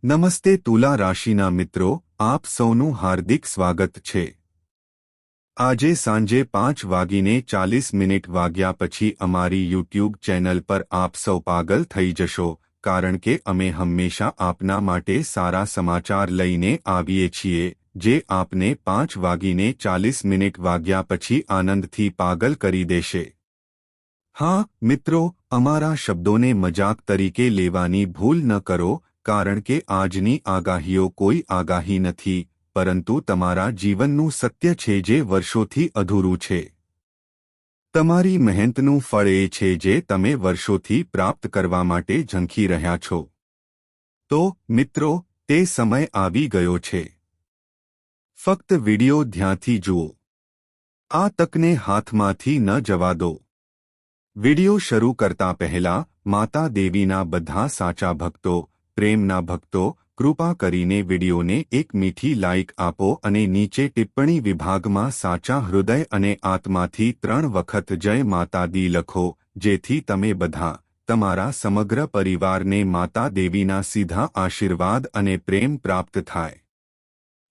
નમસ્તે તુલા રાશિના મિત્રો, આપ સૌનું હાર્દિક સ્વાગત છે। આજે સાંજે 5:40 વાગ્યા પછી અમારી યુટ્યુબ ચેનલ પર આપ સૌ પાગલ થઈ જશો, કારણ કે અમે હંમેશા આપના માટે સારા સમાચાર લઈને આવીએ છીએ, જે આપને 5:40 વાગ્યા પછી આનંદથી પાગલ કરી દેશે। હા મિત્રો, અમારા શબ્દોને મજાક તરીકે લેવાની ભૂલ ન કરો, કારણ કે આજની આગાહીઓ કોઈ આગાહી નથી, પરંતુ તમારા જીવનનું સત્ય છે જે વર્ષોથી અધૂરું છે। તમારી મહેનતનું ફળ એ છે જે તમે વર્ષોથી પ્રાપ્ત કરવા માટે ઝંખી રહ્યા છો। તો મિત્રો, તે સમય આવી ગયો છે। ફક્ત વિડિયો ધ્યાનથી જુઓ। આ તકને હાથમાંથી ન જવા દો। વિડિયો શરૂ કરતા પહેલા માતા દેવીના બધા સાચા ભક્તો, પ્રેમના ભક્તો, કૃપા કરીને વિડિયોને એક મીઠી લાઇક આપો અને નીચે ટિપ્પણી વિભાગમાં સાચા હૃદય અને આત્માથી 3 વખત જય માતા દી લખો, જેથી તમે બધા, તમારા સમગ્ર પરિવારને માતા દેવીના સીધા આશીર્વાદ અને પ્રેમ પ્રાપ્ત થાય।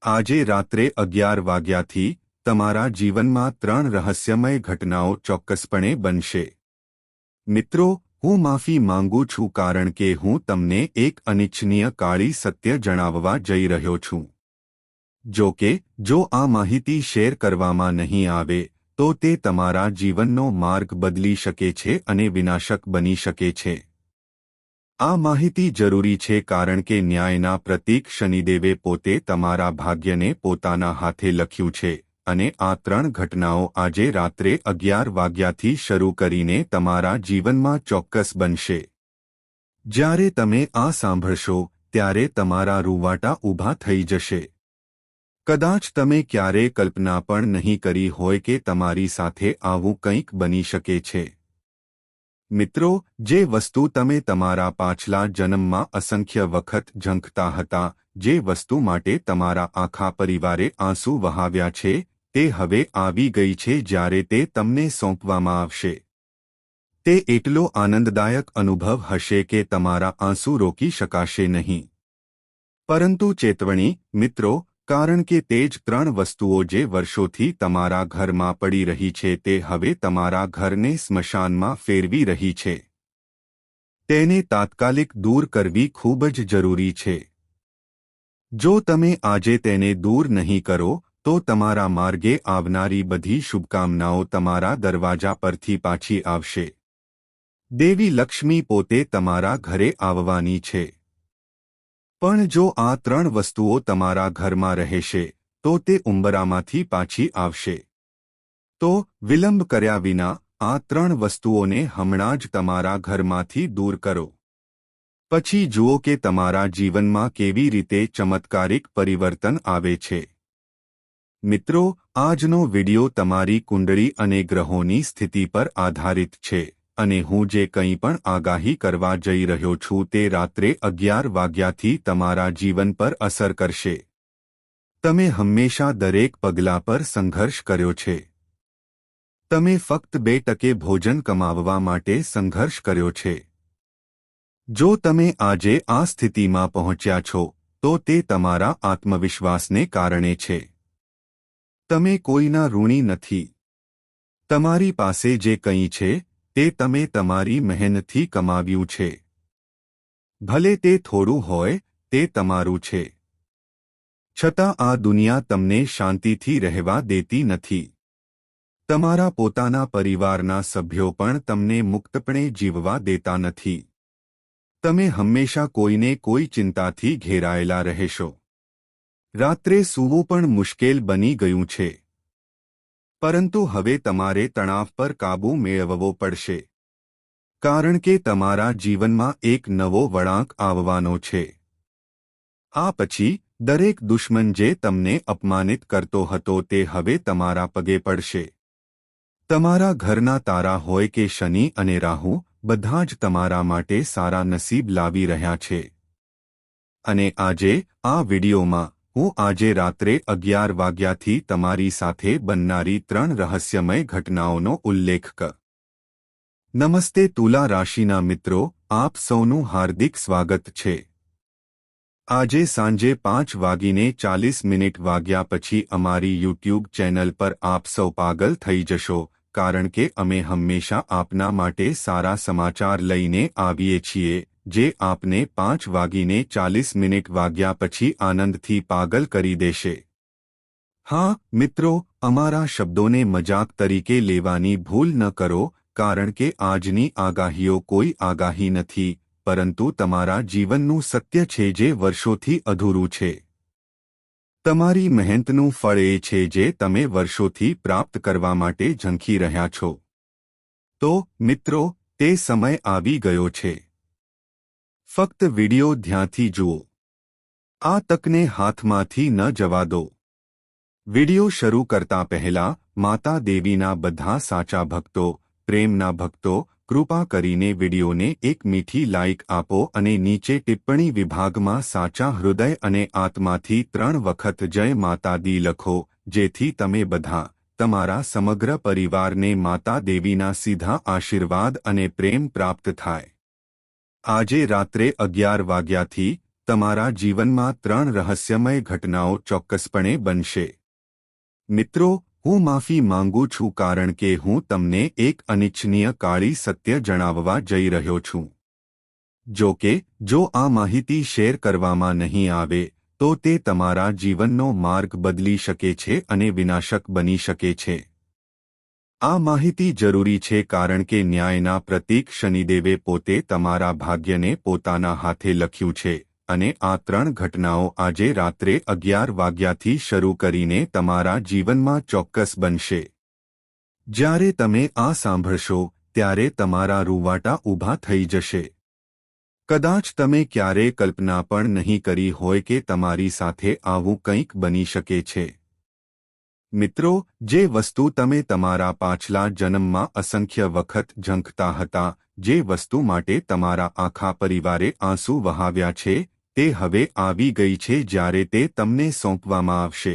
આજે રાત્રે 11 વાગ્યાથી તમારા જીવનમાં 3 રહસ્યમય ઘટનાઓ ચોક્કસપણે બનશે। મિત્રો, હું માફી માંગુ છું કારણ કે હું તમને એક અનિચ્છનીય કાળી સત્ય જણાવવા જઈ રહ્યો છું। જો કે, જો આ માહિતી શેર કરવામાં નહીં આવે, તો તે તમારા જીવનનો માર્ગ બદલી શકે છે અને વિનાશક બની શકે છે। આ માહિતી જરૂરી છે કારણ કે ન્યાયના પ્રતીક શનિદેવે પોતે તમારા ભાગ્યને પોતાના હાથે લખ્યું છે, અને આ 3 ઘટનાઓ આજે રાત્રે 11 વાગ્યાથી શરૂ કરીને તમારા જીવનમાં ચોક્કસ બનશે। જ્યારે તમે આ સાંભળશો, ત્યારે તમારા રૂવાટા ઊભા થઈ જશે। કદાચ તમે ક્યારેય કલ્પના પણ નહીં કરી હોય કે તમારી સાથે આવું કંઈક બની શકે છે। મિત્રો, જે વસ્તુ તમે તમારા પાછલા જન્મમાં અસંખ્ય વખત ઝંખતા હતા, જે વસ્તુ માટે તમારા આખા પરિવારે આંસુ વહાવ્યા છે, તે હવે આવી ગઈ છે જ્યારે તે તમને સોંપવામાં આવશે। તે એટલો આનંદદાયક અનુભવ હશે કે તમારા આંસુ રોકી શકાશે નહીં। પરંતુ ચેતવણી, મિત્રો, કારણ કે તે જ 3 વસ્તુઓ જે વર્ષોથી તમારા ઘરમાં પડી રહી છે તે હવે તમારા ઘરને સ્મશાનમાં ફેરવી રહી છે। તેને તાત્કાલિક દૂર કરવી ખૂબ જ જરૂરી છે। જો તમે આજે તેને દૂર નહીં કરો, તો તમારા માર્ગે આવનારી બધી શુભકામનાઓ તમારા દરવાજા પરથી પાછી આવશે। દેવી લક્ષ્મી પોતે તમારા ઘરે આવવાની છે। પણ જો આ 3 વસ્તુઓ તમારા ઘરમાં રહેશે, તો તે ઉંબરામાંથી પાછી આવશે। તો વિલંબ કર્યા વિના આ 3 વસ્તુઓને હમણાં જ તમારા ઘરમાંથી દૂર કરો। પછી જુઓ કે તમારા જીવનમાં કેવી રીતે ચમત્કારિક પરિવર્તન આવે છે। મિત્રો, આજનો વિડિયો તમારી કુંડળી અને ગ્રહોની સ્થિતિ પર આધારિત છે, અને હું જે કંઈ પણ આગાહી કરવા જઈ રહ્યો છું તે રાત્રે 11 વાગ્યાથી તમારા જીવન પર અસર કરશે। તમે હંમેશા દરેક પગલા પર સંઘર્ષ કર્યો છે। તમે ફક્ત 2% ભોજન કમાવવા માટે સંઘર્ષ કર્યો છે। જો તમે આજે આ સ્થિતિમાં પહોંચ્યા છો, તો તે તમારા આત્મવિશ્વાસને કારણે છે। તમે કોઈના ઋણી નથી। તમારી પાસે જે કંઈ છે, તે તમે તમારી મહેનતથી કમાવ્યું છે। ભલે તે થોડું હોય, તે તમારું છે। છતાં આ દુનિયા તમને શાંતિથી રહેવા દેતી નથી। તમારા પોતાના પરિવારના સભ્યો પણ તમને મુક્તપણે જીવવા દેતા નથી। તમે હંમેશા કોઈને કોઈ ચિંતાથી ઘેરાયેલા રહેશો। રાત્રે સૂવું પણ મુશ્કેલ બની ગયું છે। પરંતુ હવે તમારે તણાવ પર કાબૂ મેળવવો પડશે, કારણ કે તમારા જીવનમાં એક નવો વળાંક આવવાનો છે। આ પછી દરેક દુશ્મન જે તમને અપમાનિત કરતો હતો તે હવે તમારા પગે પડશે। તમારા ઘરના તારા હોય કે શનિ અને રાહુ, બધા જ તમારા માટે સારા નસીબ લાવી રહ્યા છે। અને આજે આ વિડિયોમાં હું આજે રાત્રે 11 વાગ્યાથી તમારી સાથે બનનારી 3 રહસ્યમય ઘટનાઓનો ઉલ્લેખ કર। નમસ્તે તુલા રાશિના મિત્રો, આપ સૌનું હાર્દિક સ્વાગત છે। આજે સાંજે 5:40 વાગ્યા પછી અમારી યુટ્યુબ ચેનલ પર આપ સૌ પાગલ થઈ જશો, કારણ કે અમે હંમેશા આપના માટે સારા સમાચાર લઈને આવીએ છીએ, જે આપને 5:40 વાગ્યા પછી આનંદથી પાગલ કરી દેશે. હા મિત્રો, અમારા શબ્દોને મજાક તરીકે લેવાની ભૂલ ન કરો, કારણ કે આજની આગાહીઓ કોઈ આગાહી નથી, પરંતુ તમારા જીવનનું સત્ય છે જે વર્ષોથી અધૂરું છે. તમારી મહેનતનું ફળ એ છે જે તમે વર્ષોથી પ્રાપ્ત કરવા માટે ઝંખી રહ્યા છો. તો મિત્રો, તે સમય આવી ગયો છે. ફક્ત વિડિયો ધ્યાનથી જુઓ. આ તકને હાથમાંથી ન જવા દો. વિડિયો શરૂ કરતા પહેલા માતા દેવીના બધા સાચા ભક્તો, પ્રેમના ભક્તો, કૃપા કરીને વિડિયોને એક મીઠી લાઇક આપો અને નીચે ટિપ્પણી વિભાગમાં સાચા હૃદય અને આત્માથી 3 વખત જય માતા દી લખો, જેથી તમે બધા, તમારા સમગ્ર પરિવારને માતા દેવીના સીધા આશીર્વાદ અને પ્રેમ પ્રાપ્ત થાય. આજે રાત્રે 11 વાગ્યાથી તમારા જીવનમાં 3 રહસ્યમય ઘટનાઓ ચોક્કસપણે બનશે. મિત્રો, હું માફી માંગુ છું કારણ કે હું તમને એક અનિચ્છનીય કાળી સત્ય જણાવવા જઈ રહ્યો છું. જો કે, જો આ માહિતી શેર કરવામાં નહીં આવે, તો તે તમારા જીવનનો માર્ગ બદલી શકે છે અને વિનાશક બની શકે છે. આ માહિતી જરૂરી છે કારણ કે ન્યાયના પ્રતીક શનિદેવે પોતે તમારા ભાગ્યને પોતાના હાથે લખ્યું છે, અને આ 3 ઘટનાઓ આજે રાત્રે 11 વાગ્યાથી શરૂ કરીને તમારા જીવનમાં ચોક્કસ બનશે. જ્યારે તમે આ સાંભળશો, ત્યારે તમારા રૂવાટા ઊભા થઈ જશે. કદાચ તમે ક્યારેય કલ્પના પણ નહીં કરી હોય કે તમારી સાથે આવું કંઈક બની શકે છે. મિત્રો, જે વસ્તુ તમે તમારા પાછલા જન્મમાં અસંખ્ય વખત ઝંખતા હતા, જે વસ્તુ માટે તમારા આખા પરિવારે આંસુ વહાવ્યા છે, તે હવે આવી ગઈ છે જ્યારે તે તમને સોંપવામાં આવશે.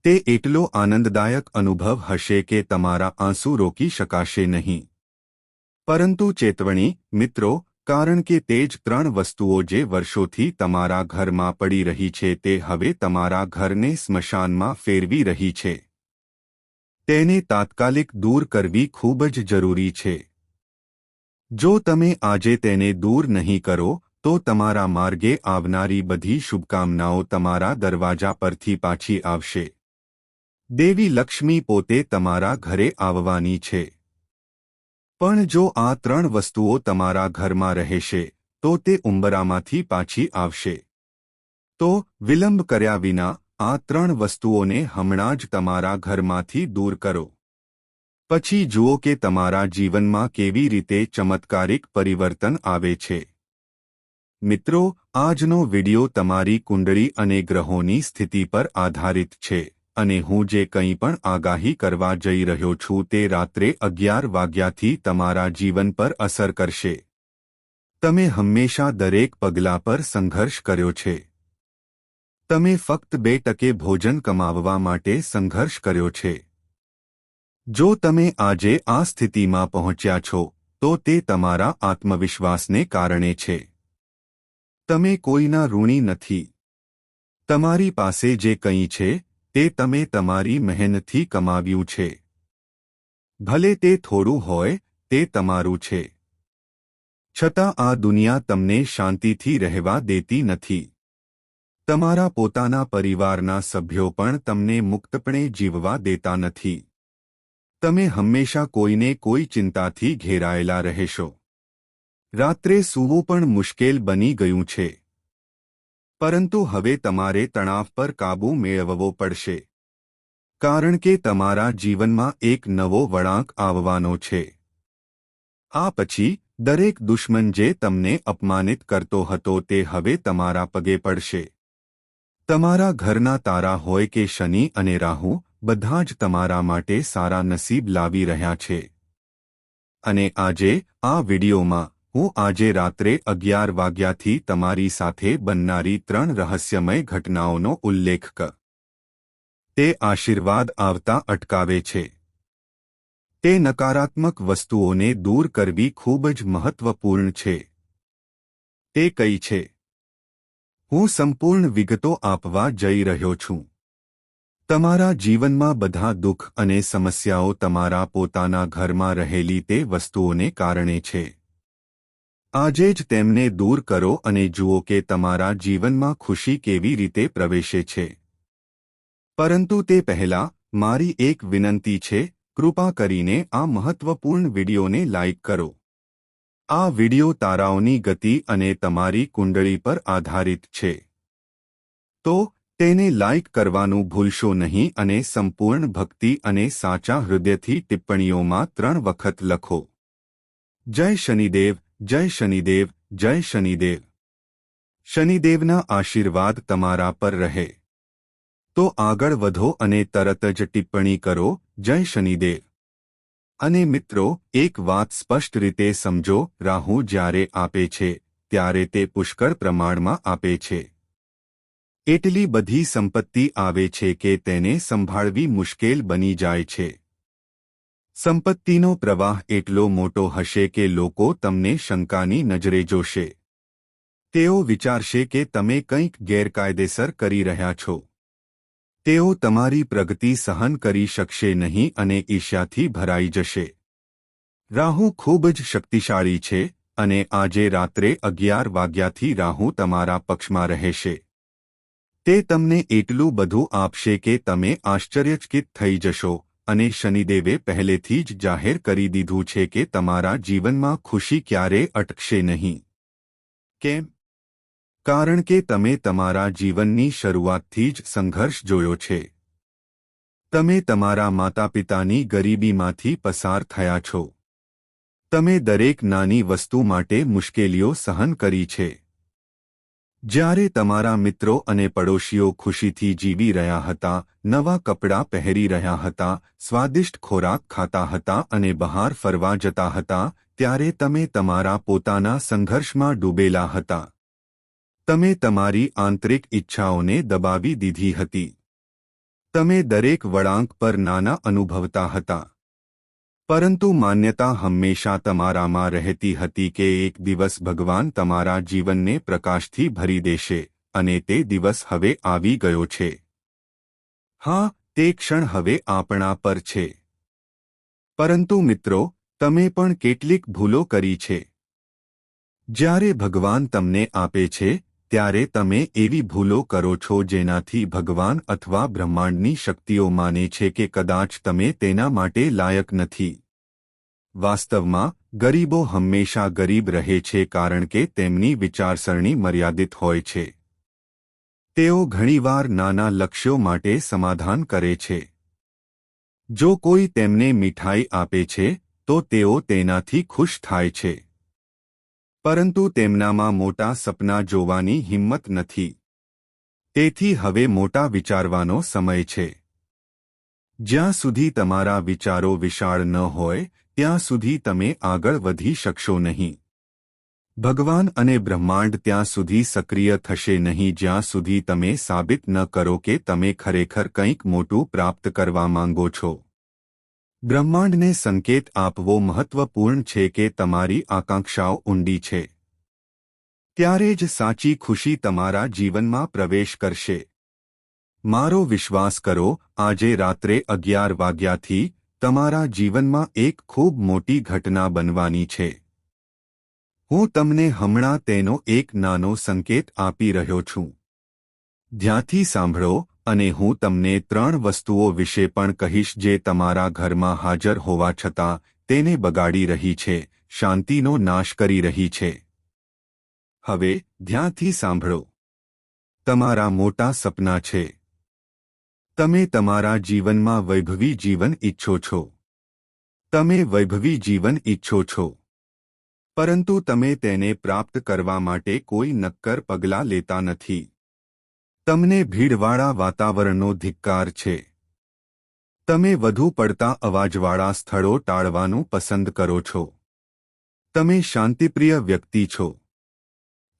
તે એટલો આનંદદાયક અનુભવ હશે કે તમારા આંસુ રોકી શકાશે નહીં. પરંતુ ચેતવણી, મિત્રો, કારણ કે તે જ 3 વસ્તુઓ જે વર્ષોથી તમારા ઘરમાં પડી રહી છે તે હવે તમારા ઘરને સ્મશાનમાં ફેરવી રહી છે. તેને તાત્કાલિક દૂર કરવી ખૂબ જ જરૂરી છે. જો તમે આજે તેને દૂર નહીં કરો, તો તમારા માર્ગે આવનારી બધી શુભકામનાઓ તમારા દરવાજા પરથી પાછી આવશે. દેવી લક્ષ્મી પોતે તમારા ઘરે આવવાની છે. પણ જો આ 3 વસ્તુઓ તમારા ઘરમાં રહેશે, તો તે ઉંબરામાંથી પાછી આવશે. તો વિલંબ કર્યા વિના આ 3 વસ્તુઓને હમણાં જ તમારા ઘરમાંથી દૂર કરો. પછી જુઓ કે તમારા જીવનમાં કેવી રીતે ચમત્કારિક પરિવર્તન આવે છે. મિત્રો, આજનો વિડિયો તમારી કુંડળી અને ગ્રહોની સ્થિતિ પર આધારિત છે, અને હું જે કંઈ પણ આગાહી કરવા જઈ રહ્યો છું તે રાત્રે 11 વાગ્યાથી તમારા જીવન પર અસર કરશે. તમે હંમેશા દરેક પગલા પર સંઘર્ષ કર્યો છે. તમે ફક્ત 2% ભોજન કમાવવા માટે સંઘર્ષ કર્યો છે. જો તમે આજે આ સ્થિતિમાં પહોંચ્યા છો, તો તે તમારા આત્મવિશ્વાસને કારણે છે. તમે કોઈના ઋણી નથી. તમારી પાસે જે કંઈ છે, તે તમે તમારી મહેનતથી કમાવ્યું છે. ભલે તે થોડું હોય, તે તમારું છે. છતાં આ દુનિયા તમને શાંતિથી રહેવા દેતી નથી. તમારા પોતાના પરિવારના સભ્યો પણ તમને મુક્તપણે જીવવા દેતા નથી. તમે હંમેશા કોઈને કોઈ ચિંતાથી ઘેરાયેલા રહેશો. રાત્રે સૂવું પણ મુશ્કેલ બની ગયું છે. પરંતુ હવે તમારે તણાવ પર કાબૂ મેળવવો પડશે. કારણ કે તમારા જીવનમાં એક નવો વળાંક આવવાનો છે. આ પછી દરેક દુશ્મન જે તમને અપમાનિત કરતો હતો તે હવે તમારા પગે પડશે. તમારા ઘરના તારા હોય કે શનિ અને રાહુ, બધા જ તમારા માટે સારા નસીબ લાવી રહ્યા છે. અને આજે આ વિડિયોમાં હું આજે રાત્રે 11 વાગ્યાથી તમારી સાથે બનનારી 3 રહસ્યમય ઘટનાઓનો ઉલ્લેખ કર. તે આશીર્વાદ આવતા અટકાવે છે. તે નકારાત્મક વસ્તુઓને દૂર કરવી ખૂબ જ મહત્વપૂર્ણ છે. તે કઈ છે? હું સંપૂર્ણ વિગતો આપવા જઈ રહ્યો છું. તમારા જીવનમાં બધા દુઃખ અને સમસ્યાઓ તમારા પોતાના ઘરમાં રહેલી તે વસ્તુઓને કારણે છે. આજે જ તેમને દૂર કરો અને જુઓ કે તમારા જીવનમાં ખુશી કેવી રીતે પ્રવેશે છે. પરંતુ તે પહેલાં મારી એક વિનંતી છે, કૃપા કરીને આ મહત્વપૂર્ણ વિડિયોને લાઇક કરો. આ વિડિયો તારાઓની ગતિ અને તમારી કુંડળી પર આધારિત છે. તો તેને લાઇક કરવાનું ભૂલશો નહીં અને સંપૂર્ણ ભક્તિ અને સાચા હૃદયથી ટિપ્પણીઓમાં 3 વખત લખો. જય શનિદેવ, જય શનિદેવ, જય શનિદેવ. શનિદેવના આશીર્વાદ તમારા પર રહે. તો આગળ વધો અને તરત જ ટિપ્પણી કરો, જય શનિદેવ. અને મિત્રો, એક વાત સ્પષ્ટ રીતે સમજો, રાહુ જ્યારે આપે છે ત્યારે તે પુષ્કળ પ્રમાણમાં આપે છે. એટલી બધી સંપત્તિ આવે છે કે તેને સંભાળવી મુશ્કેલ બની જાય છે. સંપત્તિનો પ્રવાહ એટલો મોટો હશે કે લોકો તમને શંકાની નજરે જોશે. તેઓ વિચારશે કે તમે કંઈક ગેરકાયદેસર કરી રહ્યા છો. તેઓ તમારી પ્રગતિ સહન કરી શકશે નહીં અને ઈર્ષ્યાથી ભરાઈ જશે. રાહુ ખૂબ જ શક્તિશાળી છે અને આજે રાત્રે 11 વાગ્યાથી રાહુ તમારા પક્ષમાં રહેશે. તે તમને એટલું બધું આપશે કે તમે આશ્ચર્યચકિત થઈ જશો અને શનિદેવે પહેલેથી જ જાહેર કરી દીધું છે કે તમારા જીવનમાં ખુશી ક્યારેય અટકશે નહીં. કેમ? કારણ કે તમે તમારા જીવનની શરૂઆતથી જ સંઘર્ષ જોયો છે. તમે તમારા માતાપિતાની ગરીબીમાંથી પસાર થયા છો. તમે દરેક નાની વસ્તુ માટે મુશ્કેલીઓ સહન કરી છે. જ્યારે તમારા મિત્રો અને પડોશીઓ ખુશીથી જીવી રહ્યા હતા, નવા કપડાં પહેરી રહ્યા હતા, સ્વાદિષ્ટ ખોરાક ખાતા હતા અને બહાર ફરવા જતા હતા, ત્યારે તમે તમારા પોતાના સંઘર્ષમાં ડૂબેલા હતા. તમે તમારી આંતરિક ઈચ્છાઓને દબાવી દીધી હતી. તમે દરેક વળાંક પર નાના અનુભવતા હતા. પરંતુ માન્યતા હંમેશા તમારામાં રહેતી હતી કે એક દિવસ ભગવાન તમારા જીવનને પ્રકાશથી ભરી દેશે અને તે દિવસ હવે આવી ગયો છે. હા, તે ક્ષણ હવે આપણા પર છે. પરંતુ મિત્રો, તમે પણ કેટલીક ભૂલો કરી છે. જ્યારે ભગવાન તમને આપે છે ત્યારે તમે એવી ભૂલો કરો છો જેનાથી ભગવાન અથવા બ્રહ્માંડની શક્તિઓ માને છે કે કદાચ તમે તેના માટે લાયક નથી. વાસ્તવમાં, ગરીબો હંમેશા ગરીબ રહે છે કારણ કે તેમની વિચારસરણી મર્યાદિત હોય છે. તેઓ ઘણીવાર નાના લક્ષ્યો માટે સમાધાન કરે છે. જો કોઈ તેમને મીઠાઈ આપે છે તો તેઓ તેનાથી ખુશ થાય છે. પરંતુ તેમનામાં મોટા સપના જોવાની હિંમત નથી. તેથી હવે મોટા વિચારવાનો સમય છે. જ્યાં સુધી તમારા વિચારો વિશાળ ન હોય ત્યાં સુધી તમે આગળ વધી શકશો નહીં. ભગવાન અને બ્રહ્માંડ ત્યાં સુધી સક્રિય થશે નહીં જ્યાં સુધી તમે સાબિત ન કરો કે તમે ખરેખર કંઈક મોટું પ્રાપ્ત કરવા માંગો છો. બ્રહ્માંડને સંકેત આપવો મહત્વપૂર્ણ છે કે તમારી આકાંક્ષાઓ ઊંડી છે. ત્યારે જ સાચી ખુશી તમારા જીવનમાં પ્રવેશ કરશે. મારો વિશ્વાસ કરો, આજે રાત્રે 11 વાગ્યાથી તમારા જીવનમાં એક ખૂબ મોટી ઘટના બનવાની છે. હું તમને હમણાં તેનો એક નાનો સંકેત આપી રહ્યો છું. ધ્યાનથી સાંભળો અને હું તમને 3 વસ્તુઓ વિશે પણ કહીશ જે તમારા ઘરમાં હાજર હોવા છતાં તેને બગાડી રહી છે, શાંતિનો નાશ કરી રહી છે. હવે ધ્યાનથી સાંભળો. તમારા મોટા સપના છે. તમે તમારા જીવનમાં વૈભવી જીવન ઈચ્છો છો. તમે વૈભવી જીવન ઈચ્છો છો. પરંતુ તમે તેને પ્રાપ્ત કરવા માટે કોઈ નક્કર પગલાં લેતા નથી. તમને ભીડવાળા વાતાવરણનો ધિક્કાર છે. તમે વધુ પડતા અવાજવાળા સ્થળો ટાળવાનું પસંદ કરો છો. તમે શાંતિપ્રિય વ્યક્તિ છો.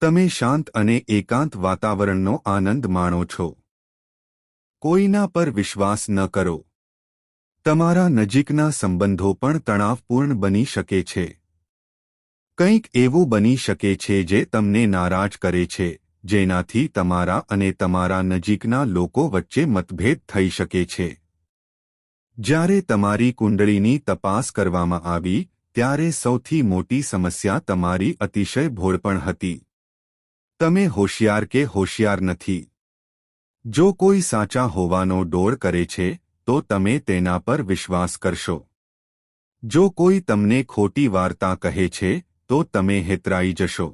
તમે શાંત અને એકાંત વાતાવરણનો આનંદ માણો છો. કોઈના પર વિશ્વાસ ન કરો. તમારા નજીકના સંબંધો પણ તણાવપૂર્ણ બની શકે છે. કંઈક એવું બની શકે છે જે તમને નારાજ કરે છે, જેનાથી તમારા અને તમારા નજીકના લોકો વચ્ચે મતભેદ થઈ શકે છે. જ્યારે તમારી કુંડળીની તપાસ કરવામાં આવી ત્યારે સૌથી મોટી સમસ્યા તમારી અતિશય ભોળપણ હતી. તમે હોશિયાર કે હોશિયાર નથી. જો કોઈ સાચા હોવાનો ડોળ કરે છે તો તમે તેના પર વિશ્વાસ કરશો. જો કોઈ તમને ખોટી વાર્તા કહે છે તો તમે હેતરાઈ જશો.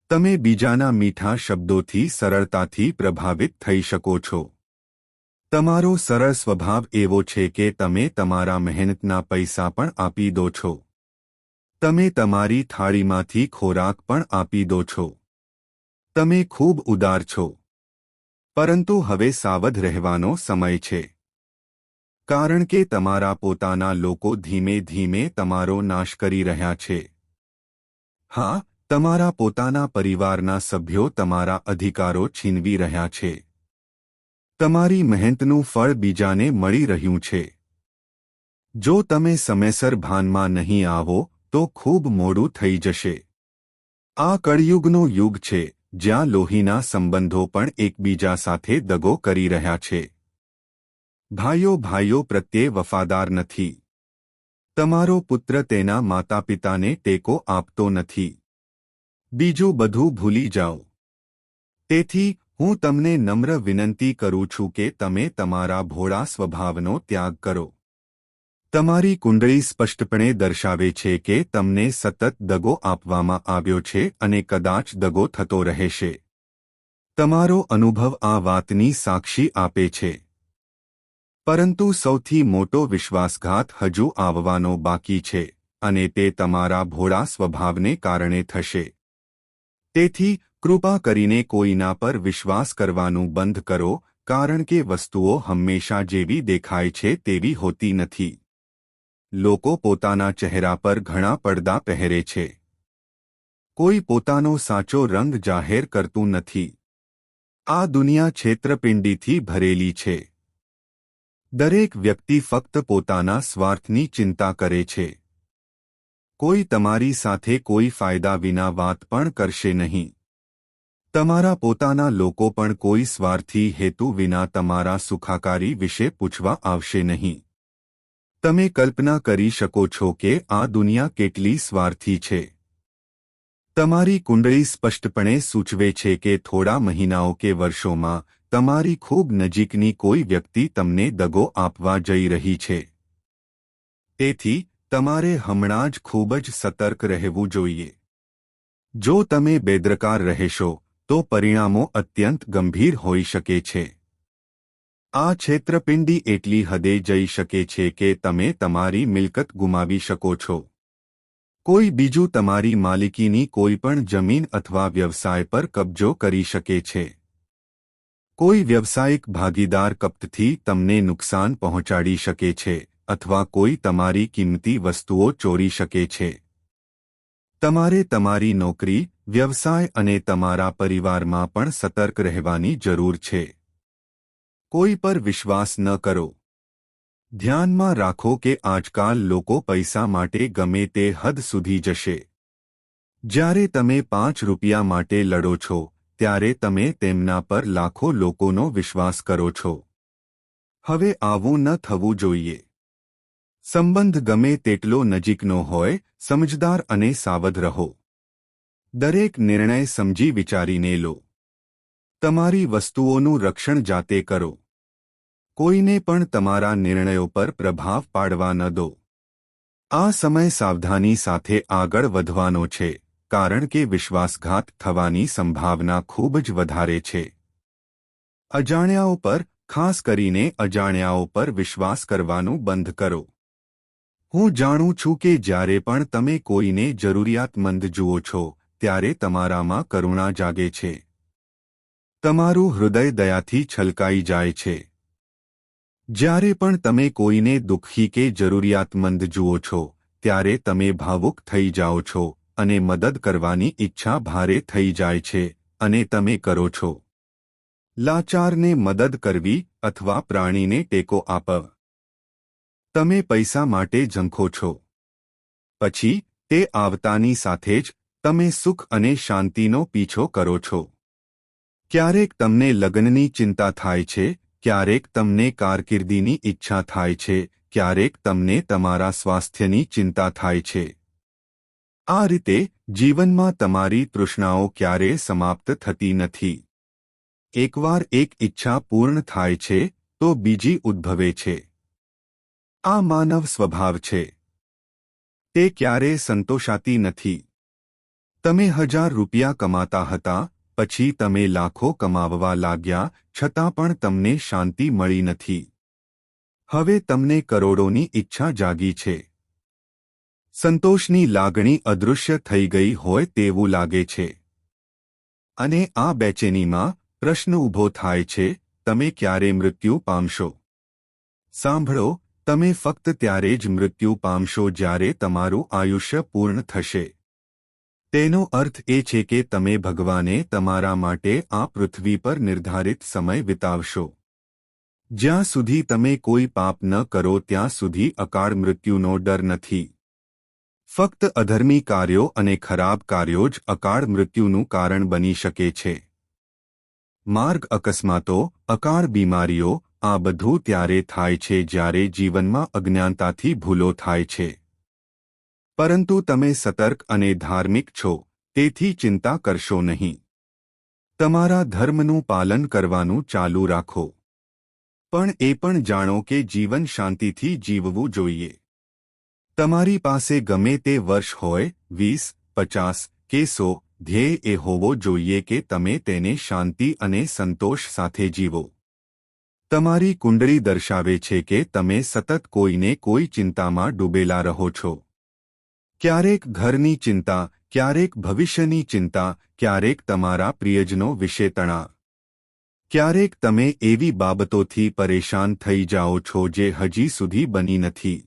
તમે બીજાના મીઠા શબ્દોથી સરળતાથી પ્રભાવિત થઈ શકો છો. તમારો સરળ સ્વભાવ એવો છે કે તમે તમારા મહેનતના પૈસા પણ આપી દો છો. તમે તમારી થાળીમાંથી ખોરાક પણ આપી દો છો. તમે ખૂબ ઉદાર છો. પરંતુ હવે સાવધ રહેવાનો સમય છે. કારણ કે તમારા પોતાના લોકો ધીમે ધીમે તમારો નાશ કરી રહ્યા છે. હા, તમારા પોતાના પરિવારના સભ્યો તમારા અધિકારો છીનવી રહ્યા છે. તમારી મહેનતનું ફળ બીજાને મળી રહ્યું છે. જો તમે સમયસર ભાનમાં નહીં આવો તો ખૂબ મોડું થઈ જશે. આ કળિયુગનો યુગ છે જ્યાં લોહીના સંબંધો પણ એકબીજા સાથે દગો કરી રહ્યા છે. ભાઈઓ ભાઈઓ પ્રત્યે વફાદાર નથી. તમારો પુત્ર તેના માતાપિતાને ટેકો આપતો નથી. બીજું બધું ભૂલી જાઓ. તેથી હું તમને નમ્ર વિનંતી કરું છું કે તમે તમારા ભોળા સ્વભાવનો ત્યાગ કરો. તમારી કુંડળી સ્પષ્ટપણે દર્શાવે છે કે તમને સતત દગો આપવામાં આવ્યો છે અને કદાચ દગો થતો રહેશે. તમારો અનુભવ આ વાતની સાક્ષી આપે છે. પરંતુ સૌથી મોટો વિશ્વાસઘાત હજુ આવવાનો બાકી છે અને તે તમારા ભોળા સ્વભાવને કારણે થશે. તેથી કૃપા કરીને કોઈના પર વિશ્વાસ કરવાનું બંધ કરો કારણ કે વસ્તુઓ હંમેશા જેવી દેખાય છે તેવી હોતી નથી. લોકો પોતાના ચહેરા પર ઘણા પડદા પહેરે છે. કોઈ પોતાનો સાચો રંગ જાહેર કરતું નથી. આ દુનિયા છેતરપિંડીથી ભરેલી છે. દરેક વ્યક્તિ ફક્ત પોતાના સ્વાર્થની ચિંતા કરે છે. કોઈ તમારી સાથે કોઈ ફાયદા વિના વાત પણ કરશે નહીં. તમારા પોતાના લોકો પણ કોઈ સ્વાર્થી હેતુ વિના તમારા સુખાકારી વિશે પૂછવા આવશે નહીં. તમે કલ્પના કરી શકો છો કે આ દુનિયા કેટલી સ્વાર્થી છે. તમારી કુંડળી સ્પષ્ટપણે સૂચવે છે કે થોડા મહિનાઓ કે વર્ષોમાં તમારી ખૂબ નજીકની કોઈ વ્યક્તિ તમને દગો આપવા જઈ રહી છે. તેથી તમારે હમણાં જ ખૂબ જ સતર્ક રહેવું જોઈએ. જો તમે બેદરકાર રહેશો તો પરિણામો અત્યંત ગંભીર હોઈ શકે છે. આ છેતરપિંડી એટલી હદે જઈ શકે છે કે તમે તમારી મિલકત ગુમાવી શકો છો. કોઈ બીજું તમારી માલિકીની કોઈ પણ જમીન અથવા વ્યવસાય પર કબજો કરી શકે છે. કોઈ વ્યવસાયિક ભાગીદાર કપટથી તમને નુકસાન પહોંચાડી શકે છે અથવા કોઈ તમારી કિંમતી વસ્તુઓ ચોરી શકે છે. તમારે તમારી નોકરી, વ્યવસાય અને તમારા પરિવારમાં પણ સતર્ક રહેવાની જરૂર છે. કોઈ પર વિશ્વાસ ન કરો. ધ્યાનમાં રાખો કે આજકાલ લોકો પૈસા માટે ગમે તે હદ સુધી જશે. જ્યારે તમે 5 રૂપિયા માટે લડો છો ત્યારે તમે તેમના પર લાખો લોકોનો વિશ્વાસ કરો છો. હવે આવું ન થવું જોઈએ. સંબંધ ગમે તેટલો નજીકનો હોય, સમજદાર અને સાવધ રહો. દરેક નિર્ણય સમજી વિચારીને લો. તમારી વસ્તુઓનું રક્ષણ જાતે કરો. કોઈને પણ તમારા નિર્ણયો પર પ્રભાવ પાડવા ન દો. આ સમય સાવધાની સાથે આગળ વધવાનો છે કારણ કે વિશ્વાસઘાત થવાની સંભાવના ખૂબ જ વધારે છે. અજાણ્યાઓ પર, ખાસ કરીને અજાણ્યાઓ પર વિશ્વાસ કરવાનું બંધ કરો. હું જાણું છું કે જ્યારે પણ તમે કોઈને જરૂરિયાતમંદ જુઓ છો ત્યારે તમારામાં કરુણા જાગે છે. તમારું હૃદય દયાથી છલકાઈ જાય છે. જ્યારે પણ તમે કોઈને દુઃખી કે જરૂરિયાતમંદ જુઓ છો ત્યારે તમે ભાવુક થઈ જાઓ છો અને મદદ કરવાની ઈચ્છા ભારે થઈ જાય છે અને તમે કરો છો. લાચારને મદદ કરવી અથવા પ્રાણીને ટેકો આપવો. તમે પૈસા માટે ઝંખો છો. પછી તે આવતાની સાથે જ તમે સુખ અને શાંતિનો પીછો કરો છો. ક્યારેક તમને લગ્નની ચિંતા થાય છે, ક્યારેક તમને કારકિર્દીની ઈચ્છા થાય છે, ક્યારેક તમને તમારા સ્વાસ્થ્યની ચિંતા થાય છે. આ રીતે જીવનમાં તમારી તૃષ્ણાઓ ક્યારેય સમાપ્ત થતી નથી. એકવાર એક ઈચ્છા પૂર્ણ થાય છે તો બીજી ઉદ્ભવે છે. આ માનવ સ્વભાવ છે. તે ક્યારેય સંતોષાતી નથી. તમે 1000 રૂપિયા કમાતા હતા, પછી તમે લાખો કમાવવા લાગ્યા, છતાં પણ તમને શાંતિ મળી નથી. હવે તમને કરોડોની ઈચ્છા જાગી છે. સંતોષની લાગણી અદૃશ્ય થઈ ગઈ હોય તેવું લાગે છે. અને આ બેચેનીમાં પ્રશ્ન ઊભો થાય છે, તમે ક્યારે મૃત્યુ પામશો? સાંભળો, તમે ફક્ત ત્યારે જ મૃત્યુ પામશો જ્યારે તમારું આયુષ્ય પૂર્ણ થશે. તેનો અર્થ એ છે કે તમે ભગવાને તમારા માટે આ પૃથ્વી પર નિર્ધારિત સમય વિતાવશો. જ્યાં સુધી તમે કોઈ પાપ ન કરો ત્યાં સુધી અકાળ મૃત્યુનો ડર નથી. ફક્ત અધર્મી કાર્યો અને ખરાબ કાર્યો જ અકાળ મૃત્યુનું કારણ બની શકે છે. માર્ગ અકસ્માતો, અકાળ બીમારીઓ, આ બધું ત્યારે થાય છે જ્યારે જીવનમાં અજ્ઞાનતાથી ભૂલો થાય છે. પરંતુ તમે સતર્ક અને ધાર્મિક છો, તેથી ચિંતા કરશો નહીં. તમારા ધર્મનું પાલન કરવાનું ચાલુ રાખો. પણ એ પણ જાણો કે જીવન શાંતિથી જીવવું જોઈએ. તમારી પાસે ગમે તે વર્ષ હોય, 20, 50 કે 100, ધ્યેય એ હોવો જોઈએ કે તમે તેને શાંતિ અને સંતોષ સાથે જીવો. તમારી કુંડળી દર્શાવે છે કે તમે સતત કોઈને કોઈ ચિંતામાં ડૂબેલા રહો છો. ક્યારેક ઘરની ચિંતા, ક્યારેક ભવિષ્યની ચિંતા, ક્યારેક તમારા પ્રિયજનો વિશે તણાવ. ક્યારેક તમે એવી બાબતોથી પરેશાન થઈ જાઓ છો જે હજી સુધી બની નથી.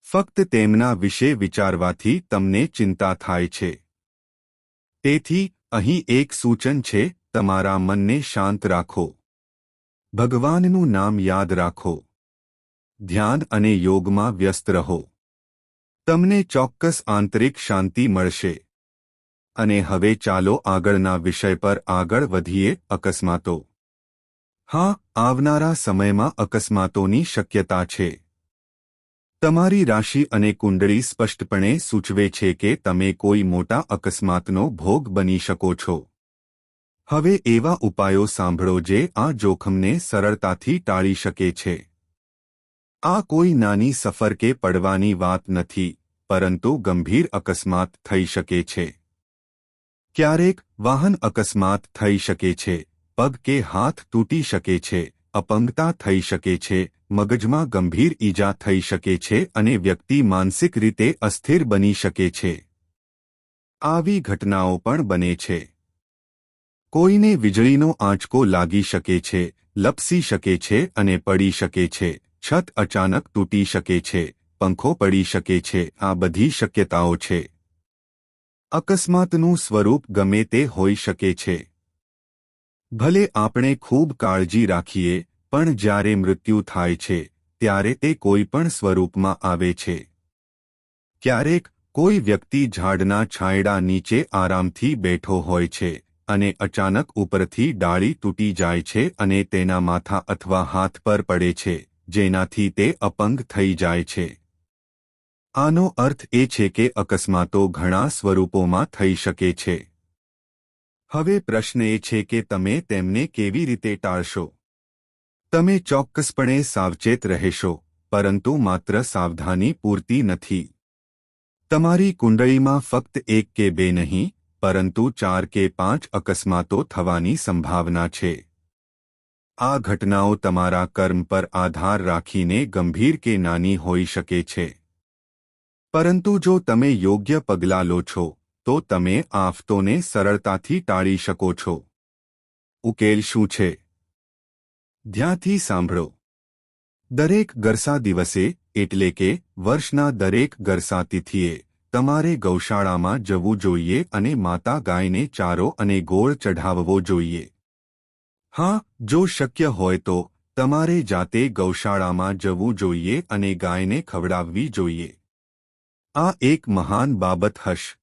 ફક્ત તેમના વિશે વિચારવાથી તમને ચિંતા થાય છે. તેથી અહીં એક સૂચન છે, તમારા મનને શાંત રાખો. ભગવાનનું નામ યાદ રાખો. ધ્યાન અને યોગમાં વ્યસ્ત રહો. તમને ચોક્કસ આંતરિક શાંતિ મળશે. અને હવે ચાલો આગળના વિષય પર આગળ વધીએ, અકસ્માતો. હા, આવનારા સમયમાં અકસ્માતોની શક્યતા છે. તમારી રાશિ અને કુંડળી સ્પષ્ટપણે સૂચવે છે કે તમે કોઈ મોટા અકસ્માતનો ભોગ બની શકો છો. હવે એવા ઉપાયો સાંભળો જે આ જોખમને સરળતાથી ટાળી શકે છે. આ કોઈ નાની સફર કે પડવાની વાત નથી, પરંતુ ગંભીર અકસ્માત થઈ શકે છે. ક્યારેક વાહન અકસ્માત થઈ શકે છે, પગ કે હાથ તૂટી શકે છે, અપંગતા થઈ શકે છે, મગજમાં ગંભીર ઈજા થઈ શકે છે અને વ્યક્તિ માનસિક રીતે અસ્થિર બની શકે છે. આવી ઘટનાઓ પણ બને છે. કોઈને વીજળીનો આંચકો લાગી શકે છે, લપસી શકે છે અને પડી શકે છે, છત અચાનક તૂટી શકે છે, પંખો પડી શકે છે. આ બધી શક્યતાઓ છે. અકસ્માતનું સ્વરૂપ ગમે તે હોઈ શકે છે. ભલે આપણે ખૂબ કાળજી રાખીએ, પણ જ્યારે મૃત્યુ થાય છે, ત્યારે તે કોઈ પણ સ્વરૂપમાં આવે છે. ક્યારેક કોઈ વ્યક્તિ ઝાડના છાંયડા નીચે આરામથી બેઠો હોય છે અને અચાનક ઉપરથી ડાળી તૂટી જાય છે અને તેના માથા અથવા હાથ પર પડે છે, જેનાથી તે અપંગ થઈ જાય છે. આનો અર્થ એ છે કે અકસ્માતો ઘણા સ્વરૂપોમાં થઈ શકે છે. હવે પ્રશ્ન એ છે કે તમે તેમને કેવી રીતે ટાળશો? તમે ચોક્કસપણે સાવચેત રહેશો, પરંતુ માત્ર સાવધાની પૂરતી નથી. તમારી કુંડળીમાં ફક્ત 1 કે 2 નહીં, પરંતુ 4 કે 5 અકસ્માતો થવાની સંભાવના છે. આ ઘટનાઓ તમારા કર્મ પર આધાર રાખીને ગંભીર કે નાની હોઈ શકે છે. પરંતુ જો તમે યોગ્ય પગલાં લો છો, તો તમે આફતોને સરળતાથી ટાળી શકો છો. ઉકેલ શું છે? ધ્યાનથી સાંભળો. દરેક ગરસા દિવસે, એટલે કે વર્ષના દરેક ગરસા તિથિએ, તમારે ગૌશાળામાં જવું જોઈએ અને માતા ગાયને ચારો અને ગોળ ચઢાવવો જોઈએ. હા, જો શક્ય હોય તો તમારે જાતે ગૌશાળામાં જવું જોઈએ અને ગાયને ખવડાવવી જોઈએ. આ એક મહાન બાબત હશે.